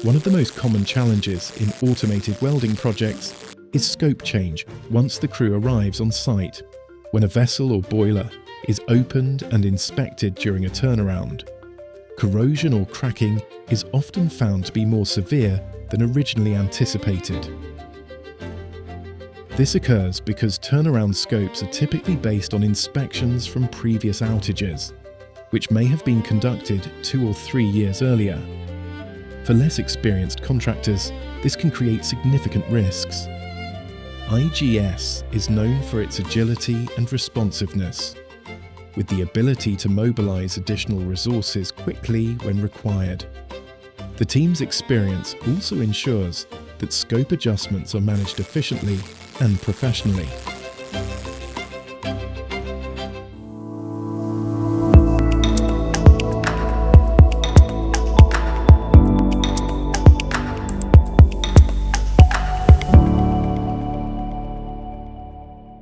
One of the most common challenges in automated welding projects is scope change once the crew arrives on site. When a vessel or boiler is opened and inspected during a turnaround, corrosion or cracking is often found to be more severe than originally anticipated. This occurs because turnaround scopes are typically based on inspections from previous outages, which may have been conducted 2 or 3 years earlier. For less experienced contractors, this can create significant risks. IGS is known for its agility and responsiveness, with the ability to mobilize additional resources quickly when required. The team's experience also ensures that scope adjustments are managed efficiently and professionally.